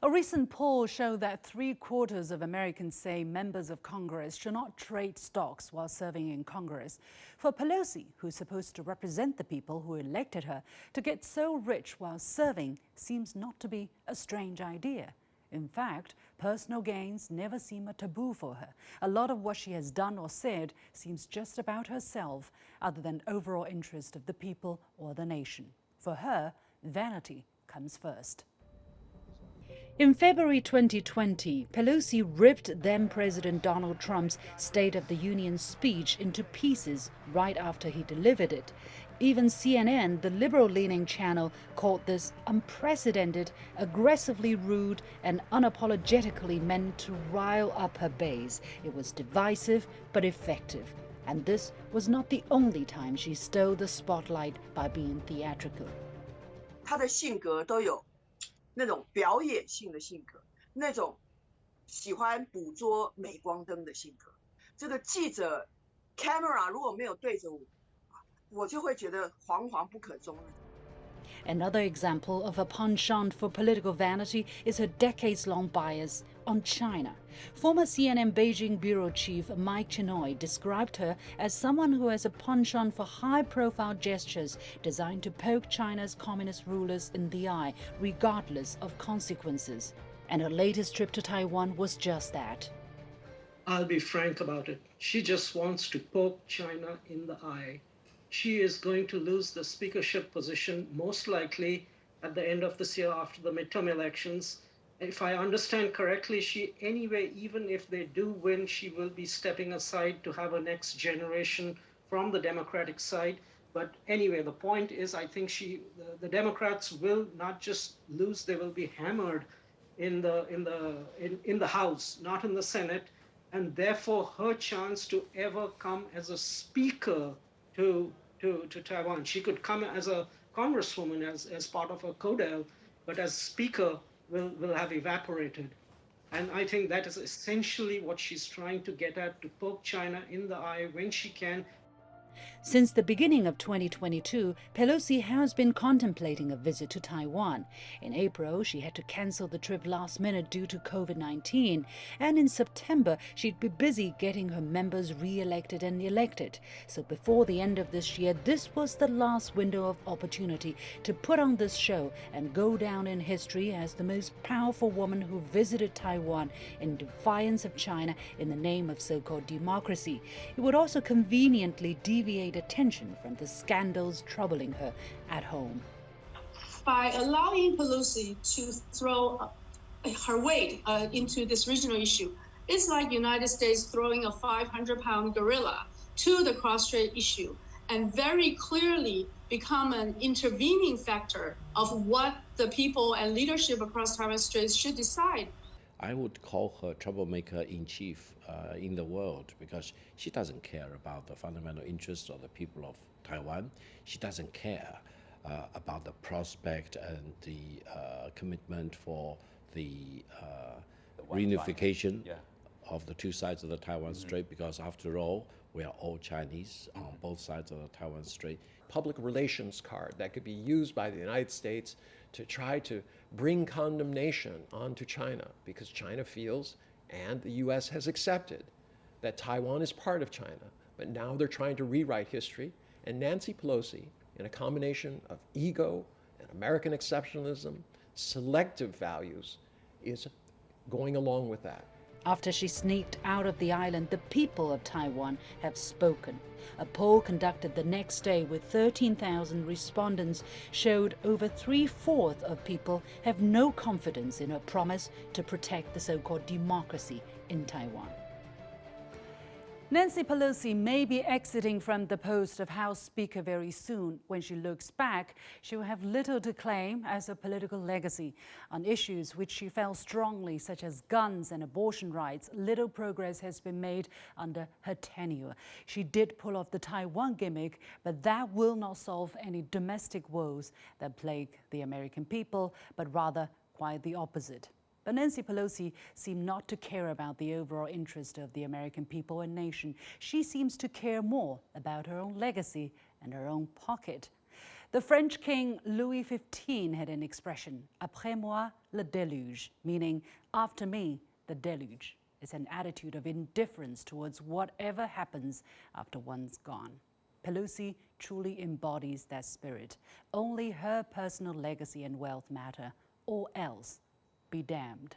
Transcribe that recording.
A recent poll showed that 3/4 of Americans say members of Congress should not trade stocks while serving in Congress. For Pelosi, who's supposed to represent the people who elected her, to get so rich while serving seems not to be a strange idea. In fact, personal gains never seem a taboo for her. A lot of what she has done or said seems just about herself, other than overall interest of the people or the nation. For her, vanity comes first. In February 2020, Pelosi ripped then-President Donald Trump's State of the Union speech into pieces right after he delivered it. Even CNN, the liberal-leaning channel, called this unprecedented, aggressively rude, and unapologetically meant to rile up her base. It was divisive but effective. And this was not the only time she stole the spotlight by being theatrical. 他的性格都有那种表演性的性格，那种喜欢捕捉镁光灯的性格。这个记者 camera 如果没有对着我，我就会觉得惶惶不可终日。 Another example of a penchant for political vanity is her decades-long bias on China. Former CNN Beijing bureau chief Mike Chinoy described her as someone who has a penchant for high-profile gestures designed to poke China's communist rulers in the eye, regardless of consequences. And her latest trip to Taiwan was just that. I'll be frank about it. She just wants to poke China in the eye. She is going to lose the speakership position most likely at the end of this year after the midterm elections. If I understand correctly, even if they do win, she will be stepping aside to have a next generation from the Democratic side. But anyway, the point is, I think the Democrats will not just lose; they will be hammered in the House, not in the Senate, and therefore her chance to ever come as a speaker to Taiwan. She could come as a congresswoman, as part of a codel, but as speaker will have evaporated. And I think that is essentially what she's trying to get at, to poke China in the eye when she can. Since the beginning of 2022, Pelosi has been contemplating a visit to Taiwan. In April, she had to cancel the trip last minute due to COVID-19. And in September, she'd be busy getting her members re-elected and elected. So before the end of this year, this was the last window of opportunity to put on this show and go down in history as the most powerful woman who visited Taiwan in defiance of China in the name of so-called democracy. It would also conveniently deviate attention from the scandals troubling her at home. By allowing Pelosi to throw her weight into this regional issue, it's like United States throwing a 500-pound gorilla to the cross-strait issue and very clearly become an intervening factor of what the people and leadership across Taiwan Straits should decide. I would call her troublemaker in chief in the world, because she doesn't care about the fundamental interests of the people of Taiwan. She doesn't care about the prospect and the commitment for the reunification of the two sides of the Taiwan Strait, because after all, we are all Chinese on both sides of the Taiwan Strait. Public relations card that could be used by the United States to try to bring condemnation onto China, because China feels, and the U.S. has accepted, that Taiwan is part of China. But now they're trying to rewrite history, and Nancy Pelosi, in a combination of ego and American exceptionalism, selective values, is going along with that. After she sneaked out of the island, the people of Taiwan have spoken. A poll conducted the next day with 13,000 respondents showed over 3/4 of people have no confidence in her promise to protect the so-called democracy in Taiwan. Nancy Pelosi may be exiting from the post of House Speaker very soon. When she looks back, she will have little to claim as a political legacy. On issues which she felt strongly, such as guns and abortion rights, little progress has been made under her tenure. She did pull off the Taiwan gimmick, but that will not solve any domestic woes that plague the American people, but rather quite the opposite. But Nancy Pelosi seemed not to care about the overall interest of the American people and nation. She seems to care more about her own legacy and her own pocket. The French King Louis XV had an expression, après moi le déluge, meaning after me the deluge. It's an attitude of indifference towards whatever happens after one's gone. Pelosi truly embodies that spirit. Only her personal legacy and wealth matter, or else be damned.